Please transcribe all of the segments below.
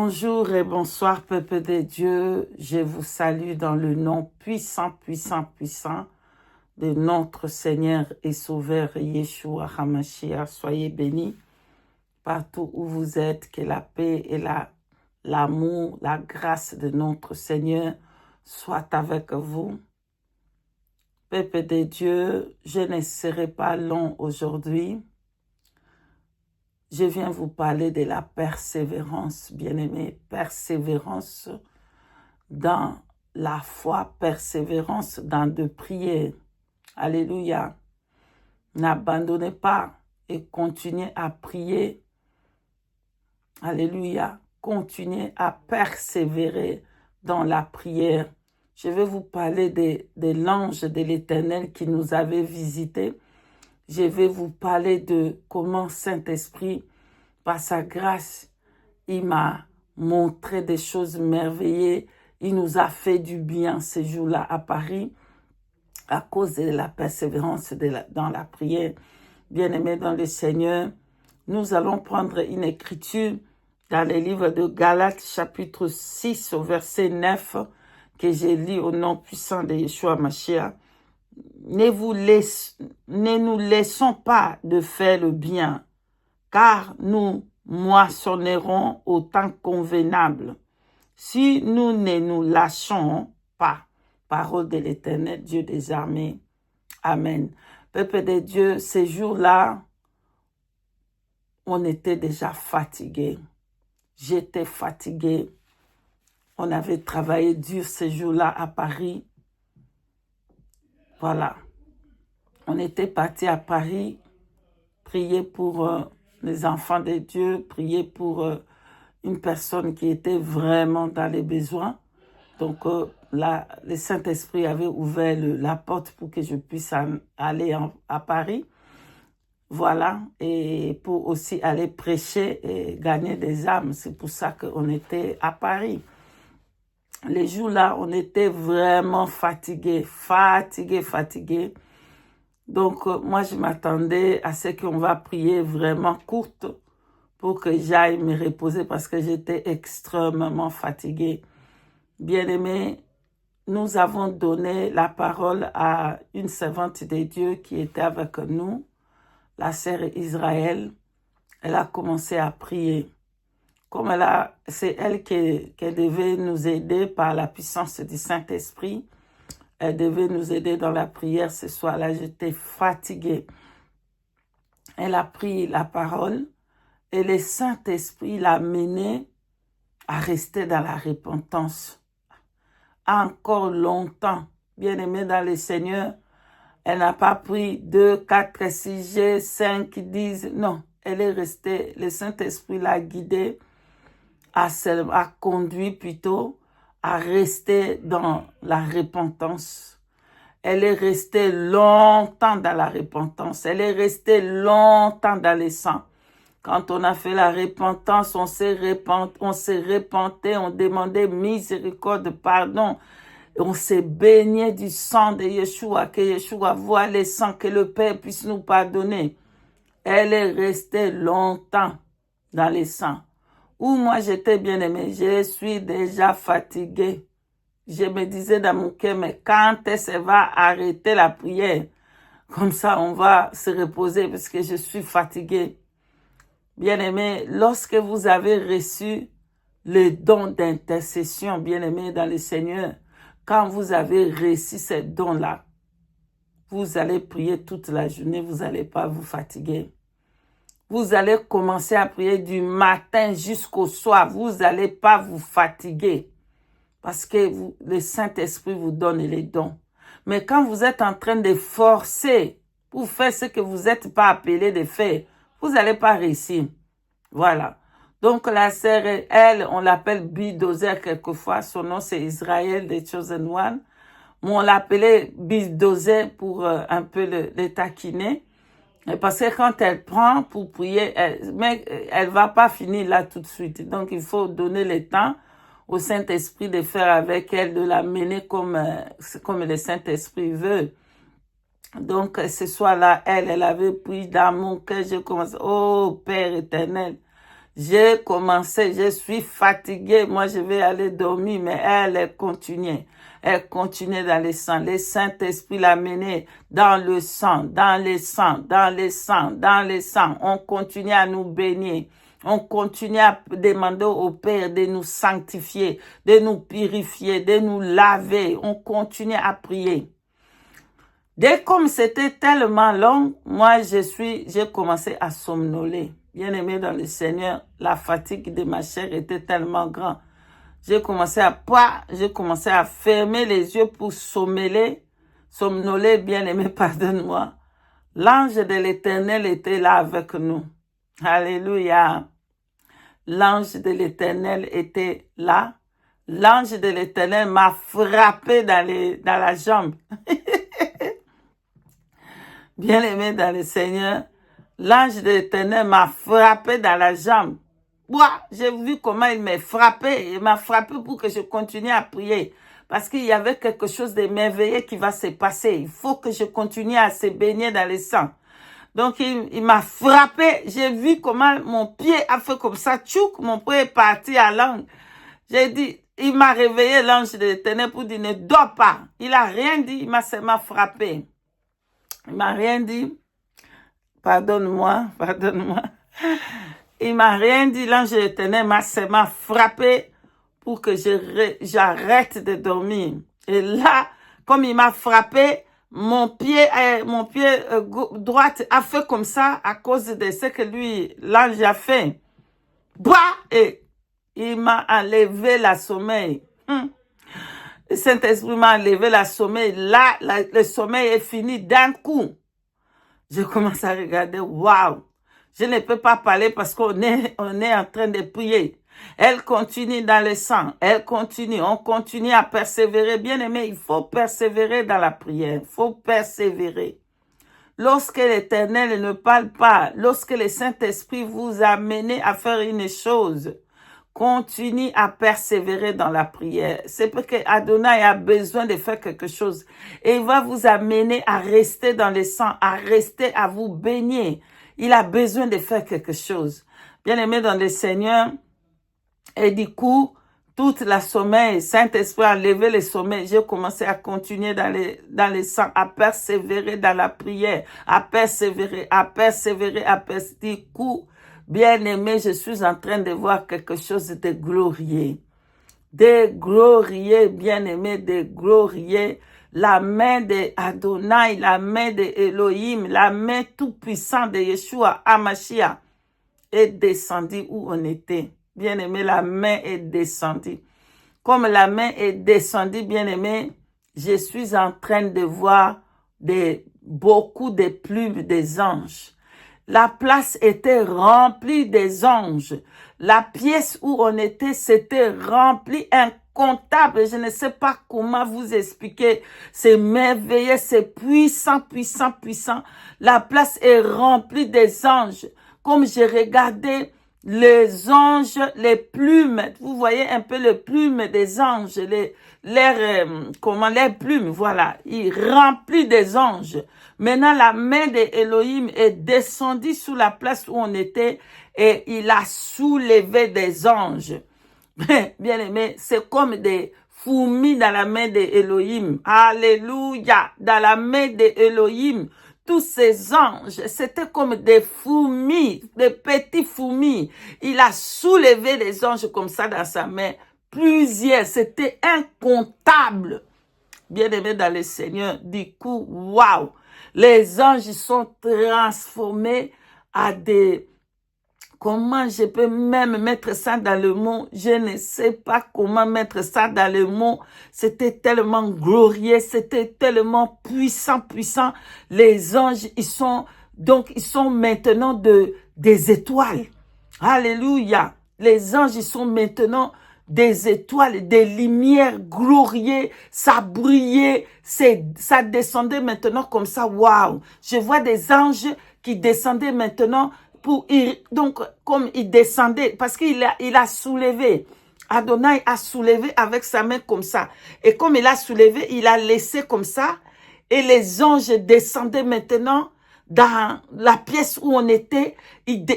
Bonjour et bonsoir, peuple de Dieu. Je vous salue dans le nom puissant, puissant, puissant de notre Seigneur et Sauveur Yeshua HaMashiach. Soyez bénis partout où vous êtes, que la paix et l'amour, la grâce de notre Seigneur soient avec vous. Peuple de Dieu, je ne serai pas long aujourd'hui. Je viens vous parler de la persévérance, bien-aimés, persévérance dans la foi, persévérance dans de prières. Alléluia. N'abandonnez pas et continuez à prier. Alléluia. Continuez à persévérer dans la prière. Je vais vous parler de l'ange de l'Éternel qui nous avait visités. Je vais vous parler de comment Saint-Esprit, par sa grâce, il m'a montré des choses merveilleuses. Il nous a fait du bien ce jour-là à Paris à cause de la persévérance dans la prière. Bien-aimés dans le Seigneur, nous allons prendre une écriture dans le livre de Galates, chapitre 6, au verset 9, que j'ai lu au nom puissant de Yeshua Mashiach. Ne nous laissons pas de faire le bien, car nous moissonnerons au temps convenable. Si nous ne nous lâchons pas, parole de l'Éternel, Dieu des armées. Amen. Peuple de Dieu, ces jours-là, on était déjà fatigués. J'étais fatigué. On avait travaillé dur ces jours-là à Paris. Voilà. On était parti à Paris, prier pour les enfants de Dieu, prier pour une personne qui était vraiment dans les besoins. Donc, le Saint-Esprit avait ouvert la porte pour que je puisse aller à Paris. Voilà. Et pour aussi aller prêcher et gagner des âmes. C'est pour ça qu'on était à Paris. Les jours-là, on était vraiment fatigués. Donc, moi, je m'attendais à ce qu'on va prier vraiment courte pour que j'aille me reposer parce que j'étais extrêmement fatiguée. Bien-aimés, nous avons donné la parole à une servante de Dieu qui était avec nous, la sœur Israël. Elle a commencé à prier. Comme c'est elle qui devait nous aider par la puissance du Saint-Esprit. Elle devait nous aider dans la prière ce soir-là. J'étais fatiguée. Elle a pris la parole et le Saint-Esprit l'a menée à rester dans la repentance. Encore longtemps, bien-aimée dans le Seigneur, elle n'a pas pris 2, 4, 6, G, 5, 10, non. Elle est restée, le Saint-Esprit l'a guidée, a conduit plutôt à rester dans la repentance. Elle est restée longtemps dans la repentance. Elle est restée longtemps dans le sang. Quand on a fait la repentance, on s'est repenté, on demandait miséricorde, pardon. On s'est baigné du sang de Yeshua, que Yeshua voie le sang, que le Père puisse nous pardonner. Elle est restée longtemps dans le sang. Où moi j'étais bien aimée, je suis déjà fatiguée. Je me disais dans mon cœur, mais quand est-ce qu'elle va arrêter la prière? Comme ça, on va se reposer parce que je suis fatiguée. Bien-aimés, lorsque vous avez reçu le don d'intercession, bien-aimés dans le Seigneur, quand vous avez reçu ce don-là, vous allez prier toute la journée, vous n'allez pas vous fatiguer. Vous allez commencer à prier du matin jusqu'au soir, vous n'allez pas vous fatiguer parce que le Saint-Esprit vous donne les dons. Mais quand vous êtes en train de forcer pour faire ce que vous n'êtes pas appelé de faire, vous n'allez pas réussir. Voilà. Donc la sœur, elle, on l'appelle Bulldozer quelquefois. Son nom c'est Israël, the Chosen One. Mais on l'appelait Bulldozer pour un peu le taquiner. Parce que quand elle prend pour prier, elle va pas finir là tout de suite. Donc il faut donner le temps au Saint-Esprit de faire avec elle, de la mener comme le Saint-Esprit veut. Donc, ce soir-là, elle avait pris dans mon cœur, je commence, oh Père éternel, J'ai commencé, je suis fatiguée, moi je vais aller dormir, mais elle continuait. Elle continuait dans le sang. Le Saint-Esprit l'a menée dans le sang, dans le sang, dans le sang, dans le sang. On continue à nous bénir. On continue à demander au Père de nous sanctifier, de nous purifier, de nous laver. On continue à prier. Dès comme c'était tellement long, moi j'ai commencé à somnoler. Bien-aimé dans le Seigneur, la fatigue de ma chair était tellement grande. J'ai commencé à fermer les yeux pour somnoler, bien-aimé, pardonne-moi. L'ange de l'Éternel était là avec nous. Alléluia. L'ange de l'Éternel était là. L'ange de l'Éternel m'a frappé dans la jambe. Bien-aimé dans le Seigneur, l'ange de l'Éternel m'a frappé dans la jambe. Moi, j'ai vu comment il m'a frappé. Il m'a frappé pour que je continue à prier. Parce qu'il y avait quelque chose de merveilleux qui va se passer. Il faut que je continue à se baigner dans le sang. Donc, il m'a frappé. J'ai vu comment mon pied a fait comme ça. Tchouk, mon pied est parti à l'angle. J'ai dit, il m'a réveillé, l'ange de l'Éternel, pour dire, ne dors pas. Il a rien dit, il m'a seulement frappé. Il m'a rien dit. Pardonne-moi. Il m'a rien dit. L'ange de l'Éternel m'a seulement frappé pour que j'arrête de dormir. Et là, comme il m'a frappé, mon pied droite a fait comme ça à cause de ce que l'ange a fait. Et il m'a enlevé la sommeil. Le Saint-Esprit m'a enlevé la sommeil. Là, le sommeil est fini d'un coup. Je commence à regarder, waouh, je ne peux pas parler parce qu'on est en train de prier. Elle continue dans le sang, on continue à persévérer. Bien aimé, il faut persévérer dans la prière, il faut persévérer. Lorsque l'Éternel ne parle pas, lorsque le Saint-Esprit vous a mené à faire une chose, continue à persévérer dans la prière. C'est parce que Adonai a besoin de faire quelque chose. Et il va vous amener à rester dans le sang, à rester, à vous baigner. Il a besoin de faire quelque chose. Bien-aimé dans le Seigneur, et du coup, toute la sommeil, Saint-Esprit a levé le sommeil. J'ai commencé à continuer dans le sang, à persévérer dans la prière, à persévérer. Du coup, bien-aimé, je suis en train de voir quelque chose de glorieux. De glorieux, bien-aimé, de glorieux. La main de Adonai, la main de Elohim, la main tout-puissante de Yeshua HaMashiach est descendue où on était. Bien-aimé, la main est descendue. Comme la main est descendue, bien-aimé, je suis en train de voir beaucoup de plumes des anges. La place était remplie des anges. La pièce où on était, c'était rempli, incontable. Je ne sais pas comment vous expliquer. C'est merveilleux, c'est puissant. La place est remplie des anges. Comme j'ai regardé les anges, les plumes, vous voyez un peu les plumes des anges, les plumes, voilà, il remplit des anges. Maintenant, la main d'Elohim est descendue sous la place où on était et il a soulevé des anges. Bien aimé, c'est comme des fourmis dans la main d'Elohim. Alléluia, dans la main d'Elohim. Tous ces anges, c'était comme des fourmis, des petits fourmis. Il a soulevé des anges comme ça dans sa main. Plusieurs, c'était incontable. Bien-aimé dans le Seigneur, du coup, waouh! Les anges sont transformés à des... Comment je peux même mettre ça dans le mot? Je ne sais pas comment mettre ça dans le mot. C'était tellement glorieux, c'était tellement puissant. Les anges, ils sont maintenant des étoiles. Alléluia. Les anges, ils sont maintenant des étoiles, des lumières glorieuses, ça brillait, ça descendait maintenant comme ça. Waouh! Je vois des anges qui descendaient maintenant donc, comme il descendait, parce qu'il a soulevé. Adonai a soulevé avec sa main comme ça. Et comme il a soulevé, il a laissé comme ça. Et les anges descendaient maintenant dans la pièce où on était,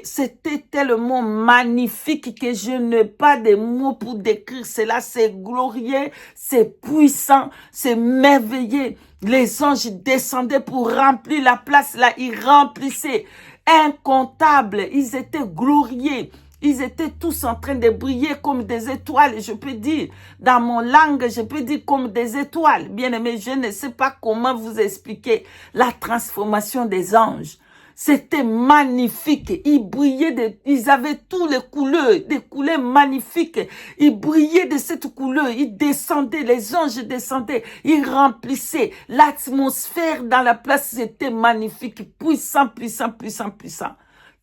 c'était tellement magnifique que je n'ai pas de mots pour décrire cela. C'est glorieux, c'est puissant, c'est merveilleux. Les anges descendaient pour remplir la place là, ils remplissaient. Incomptables, ils étaient glorieux. Ils étaient tous en train de briller comme des étoiles, je peux dire. Dans mon langue, je peux dire comme des étoiles. Bien aimé, je ne sais pas comment vous expliquer la transformation des anges. C'était magnifique. Ils brillaient, ils avaient toutes les couleurs, des couleurs magnifiques. Ils brillaient de cette couleur. Ils descendaient, les anges descendaient. Ils remplissaient. L'atmosphère dans la place était magnifique. Puissant, puissant, puissant, puissant.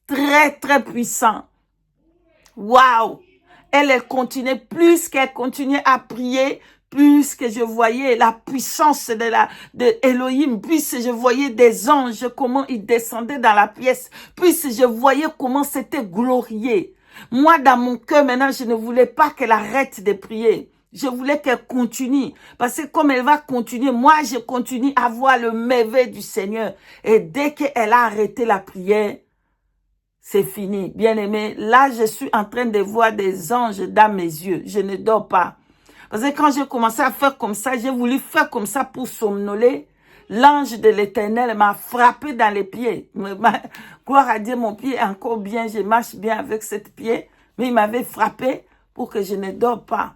Très, très puissant. Waouh! Elle continuait, plus qu'elle continuait à prier, plus que je voyais la puissance de Elohim, plus je voyais des anges, comment ils descendaient dans la pièce, plus je voyais comment c'était glorieux. Moi, dans mon cœur, maintenant, je ne voulais pas qu'elle arrête de prier. Je voulais qu'elle continue. Parce que comme elle va continuer, moi, je continue à voir le merveille du Seigneur. Et dès qu'elle a arrêté la prière, c'est fini, bien-aimé. Là, je suis en train de voir des anges dans mes yeux. Je ne dors pas. Parce que quand j'ai commencé à faire comme ça, j'ai voulu faire comme ça pour somnoler. L'ange de l'Éternel m'a frappé dans les pieds. Gloire à Dieu, mon pied est encore bien. Je marche bien avec cette pied. Mais il m'avait frappé pour que je ne dors pas.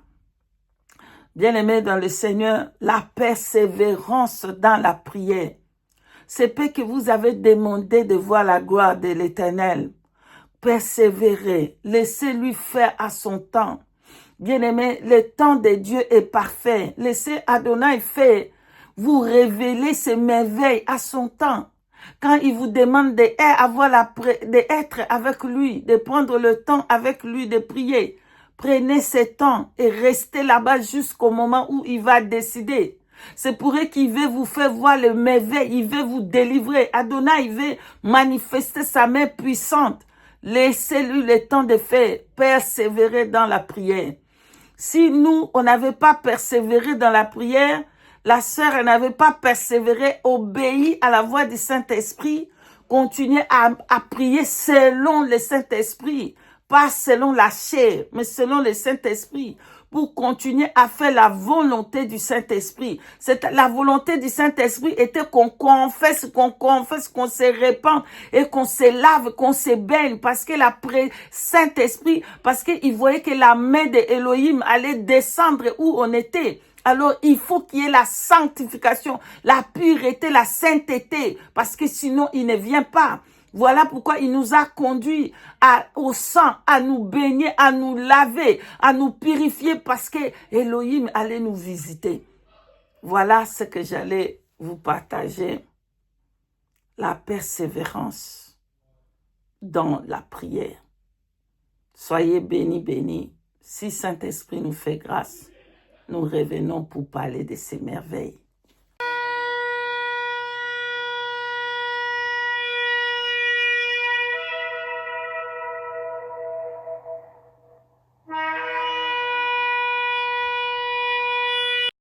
Bien-aimé dans le Seigneur, la persévérance dans la prière. C'est peu que vous avez demandé de voir la gloire de l'Éternel. Persévérez, laissez-lui faire à son temps. Bien-aimé, le temps de Dieu est parfait. Laissez Adonai faire, vous révéler ses merveilles à son temps. Quand il vous demande d'être avec lui, de prendre le temps avec lui, de prier, prenez ce temps et restez là-bas jusqu'au moment où il va décider. C'est pour eux qu'il veut vous faire voir le merveille, il veut vous délivrer. Adonai, il veut manifester sa main puissante. Laissez-lui le temps de faire, persévérer dans la prière. Si nous, on n'avait pas persévéré dans la prière, la sœur, elle n'avait pas persévéré, obéi à la voix du Saint-Esprit, continuer à prier selon le Saint-Esprit, pas selon la chair, mais selon le Saint-Esprit, pour continuer à faire la volonté du Saint-Esprit. La volonté du Saint-Esprit était qu'on confesse, qu'on se répand et qu'on se lave, qu'on se baigne, parce que Saint-Esprit, parce qu'il voyait que la main de Elohim allait descendre où on était. Alors, il faut qu'il y ait la sanctification, la pureté, la sainteté, parce que sinon, il ne vient pas. Voilà pourquoi il nous a conduits au sang, à nous baigner, à nous laver, à nous purifier, parce que Elohim allait nous visiter. Voilà ce que j'allais vous partager. La persévérance dans la prière. Soyez bénis, bénis. Si Saint-Esprit nous fait grâce, nous revenons pour parler de ces merveilles.